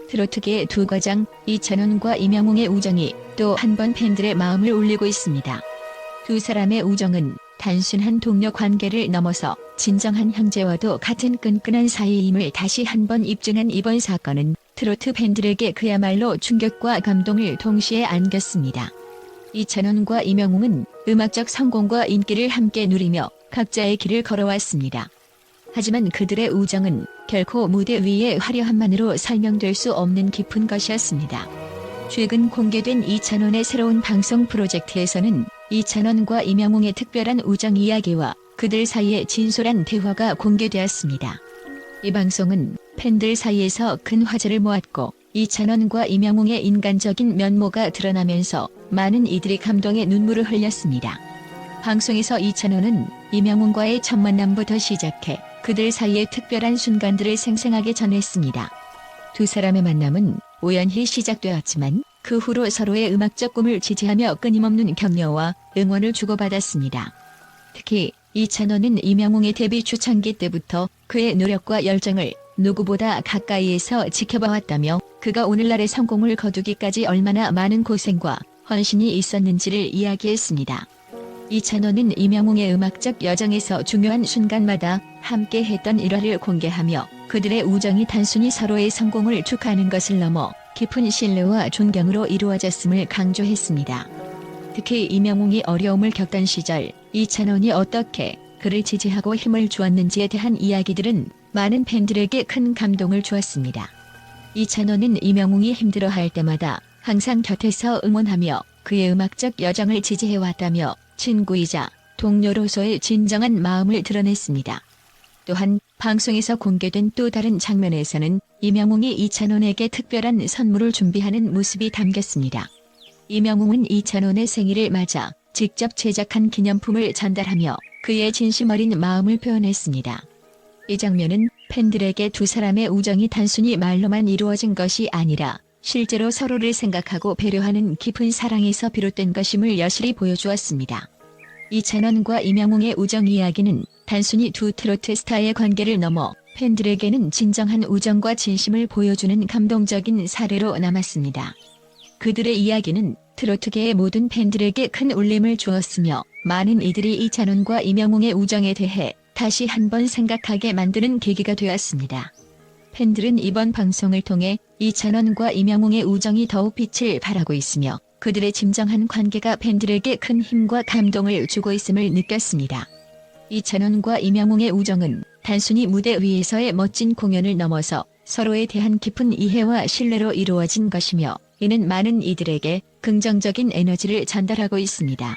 트로트계의 두 거장 이찬원과 임영웅의 우정이 또 한 번 팬들의 마음을 울리고 있습니다. 두 사람의 우정은 단순한 동료 관계를 넘어서 진정한 형제와도 같은 끈끈한 사이임을 다시 한번 입증한 이번 사건은 트로트 팬들에게 그야말로 충격과 감동을 동시에 안겼습니다. 이찬원과 임영웅은 음악적 성공과 인기를 함께 누리며 각자의 길을 걸어왔습니다. 하지만 그들의 우정은 결코 무대 위의 화려함만으로 설명될 수 없는 깊은 것이었습니다. 최근 공개된 이찬원의 새로운 방송 프로젝트에서는 이찬원과 임영웅의 특별한 우정 이야기와 그들 사이의 진솔한 대화가 공개되었습니다. 이 방송은 팬들 사이에서 큰 화제를 모았고 이찬원과 임영웅의 인간적인 면모가 드러나면서 많은 이들이 감동의 눈물을 흘렸습니다. 방송에서 이찬원은 임영웅과의 첫 만남부터 시작해 그들 사이의 특별한 순간들을 생생하게 전했습니다. 두 사람의 만남은 우연히 시작되었지만 그 후로 서로의 음악적 꿈을 지지하며 끊임없는 격려와 응원을 주고받았습니다. 특히 이찬원은 임영웅의 데뷔 초창기 때부터 그의 노력과 열정을 누구보다 가까이에서 지켜봐왔다며 그가 오늘날의 성공을 거두기까지 얼마나 많은 고생과 헌신이 있었는지를 이야기했습니다. 이찬원은 임영웅의 음악적 여정에서 중요한 순간마다 함께 했던 일화를 공개하며 그들의 우정이 단순히 서로의 성공을 축하하는 것을 넘어 깊은 신뢰와 존경으로 이루어졌음을 강조했습니다. 특히 임영웅이 어려움을 겪던 시절 이찬원이 어떻게 그를 지지하고 힘을 주었는지에 대한 이야기들은 많은 팬들에게 큰 감동을 주었습니다. 이찬원은 임영웅이 힘들어할 때마다 항상 곁에서 응원하며 그의 음악적 여정을 지지해왔다며 친구이자 동료로서의 진정한 마음을 드러냈습니다. 또한 방송에서 공개된 또 다른 장면에서는 임영웅이 이찬원에게 특별한 선물을 준비하는 모습이 담겼습니다. 임영웅은 이찬원의 생일을 맞아 직접 제작한 기념품을 전달하며 그의 진심 어린 마음을 표현했습니다. 이 장면은 팬들에게 두 사람의 우정이 단순히 말로만 이루어진 것이 아니라 실제로 서로를 생각하고 배려하는 깊은 사랑에서 비롯된 것임을 여실히 보여주었습니다. 이찬원과 임영웅의 우정 이야기는 단순히 두 트로트 스타의 관계를 넘어 팬들에게는 진정한 우정과 진심을 보여주는 감동적인 사례로 남았습니다. 그들의 이야기는 트로트계의 모든 팬들에게 큰 울림을 주었으며 많은 이들이 이찬원과 임영웅의 우정에 대해 다시 한번 생각하게 만드는 계기가 되었습니다. 팬들은 이번 방송을 통해 이찬원과 임영웅의 우정이 더욱 빛을 발하고 있으며 그들의 진정한 관계가 팬들에게 큰 힘과 감동을 주고 있음을 느꼈습니다. 이찬원과 임영웅의 우정은 단순히 무대 위에서의 멋진 공연을 넘어서 서로에 대한 깊은 이해와 신뢰로 이루어진 것이며 이는 많은 이들에게 긍정적인 에너지를 전달하고 있습니다.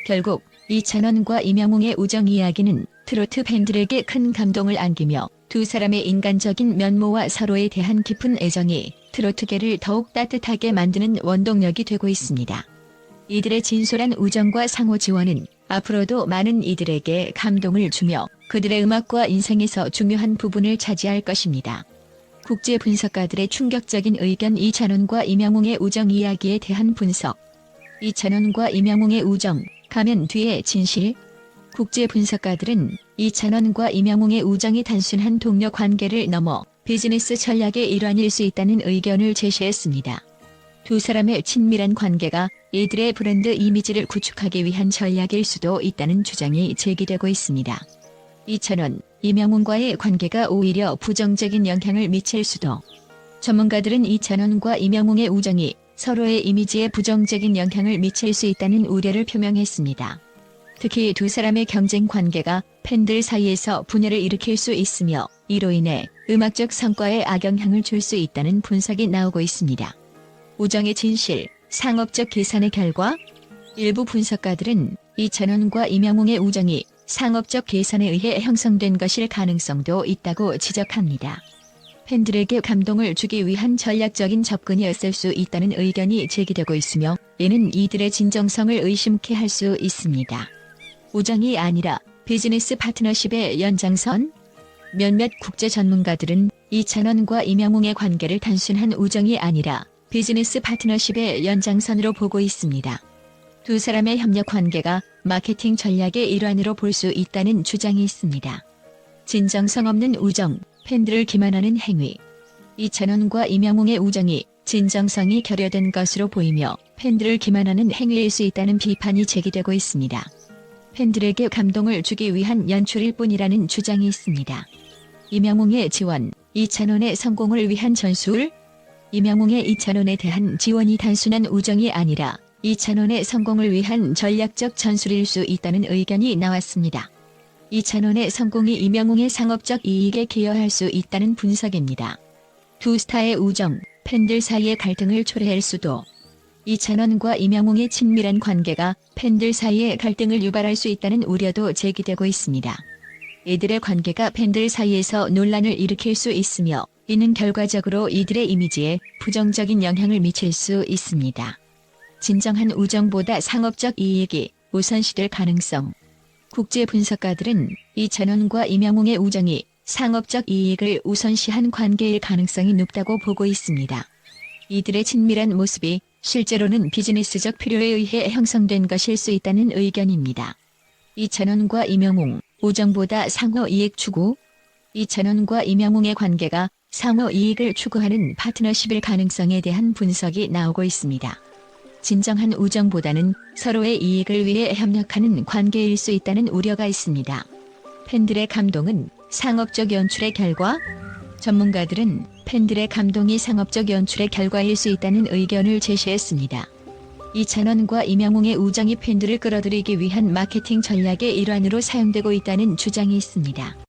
결국 이찬원과 임영웅의 우정 이야기는 트로트 팬들에게 큰 감동을 안기며 두 사람의 인간적인 면모와 서로에 대한 깊은 애정이 트로트계를 더욱 따뜻하게 만드는 원동력이 되고 있습니다. 이들의 진솔한 우정과 상호 지원은 앞으로도 많은 이들에게 감동을 주며 그들의 음악과 인생에서 중요한 부분을 차지할 것입니다. 국제 분석가들의 충격적인 의견. 이찬원과 임영웅의 우정 이야기에 대한 분석. 이찬원과 임영웅의 우정, 가면 뒤의 진실. 국제 분석가들은 이찬원과 임영웅의 우정이 단순한 동료 관계를 넘어 비즈니스 전략의 일환일 수 있다는 의견을 제시했습니다. 두 사람의 친밀한 관계가 이들의 브랜드 이미지를 구축하기 위한 전략일 수도 있다는 주장이 제기되고 있습니다. 이찬원, 임영웅과의 관계가 오히려 부정적인 영향을 미칠 수도. 전문가들은 이찬원과 임영웅의 우정이 서로의 이미지에 부정적인 영향을 미칠 수 있다는 우려를 표명했습니다. 특히 두 사람의 경쟁 관계가 팬들 사이에서 분열을 일으킬 수 있으며 이로 인해 음악적 성과에 악영향을 줄 수 있다는 분석이 나오고 있습니다. 우정의 진실, 상업적 계산의 결과? 일부 분석가들은 이찬원과 임영웅의 우정이 상업적 계산에 의해 형성된 것일 가능성도 있다고 지적합니다. 팬들에게 감동을 주기 위한 전략적인 접근이었을 수 있다는 의견이 제기되고 있으며 이는 이들의 진정성을 의심케 할 수 있습니다. 우정이 아니라 비즈니스 파트너십의 연장선? 몇몇 국제 전문가들은 이찬원과 임영웅의 관계를 단순한 우정이 아니라 비즈니스 파트너십의 연장선으로 보고 있습니다. 두 사람의 협력 관계가 마케팅 전략의 일환으로 볼 수 있다는 주장이 있습니다. 진정성 없는 우정, 팬들을 기만하는 행위. 이찬원과 임영웅의 우정이 진정성이 결여된 것으로 보이며 팬들을 기만하는 행위일 수 있다는 비판이 제기되고 있습니다. 팬들에게 감동을 주기 위한 연출일 뿐이라는 주장이 있습니다. 임영웅의 지원, 이찬원의 성공을 위한 전술? 임영웅의 이찬원에 대한 지원이 단순한 우정이 아니라 이찬원의 성공을 위한 전략적 전술일 수 있다는 의견이 나왔습니다. 이찬원의 성공이 임영웅의 상업적 이익에 기여할 수 있다는 분석입니다. 두 스타의 우정, 팬들 사이의 갈등을 초래할 수도. 이찬원과 임영웅의 친밀한 관계가 팬들 사이의 갈등을 유발할 수 있다는 우려도 제기되고 있습니다. 이들의 관계가 팬들 사이에서 논란을 일으킬 수 있으며 이는 결과적으로 이들의 이미지에 부정적인 영향을 미칠 수 있습니다. 진정한 우정보다 상업적 이익이 우선시될 가능성. 국제 분석가들은 이찬원과 임영웅의 우정이 상업적 이익을 우선시한 관계일 가능성이 높다고 보고 있습니다. 이들의 친밀한 모습이 실제로는 비즈니스적 필요에 의해 형성된 것일 수 있다는 의견입니다. 이찬원과 임영웅, 우정보다 상호 이익 추구? 이찬원과 임영웅의 관계가 상호 이익을 추구하는 파트너십일 가능성에 대한 분석이 나오고 있습니다. 진정한 우정보다는 서로의 이익을 위해 협력하는 관계일 수 있다는 우려가 있습니다. 팬들의 감동은 상업적 연출의 결과? 전문가들은 팬들의 감동이 상업적 연출의 결과일 수 있다는 의견을 제시했습니다. 이찬원과 임영웅의 우정이 팬들을 끌어들이기 위한 마케팅 전략의 일환으로 사용되고 있다는 주장이 있습니다.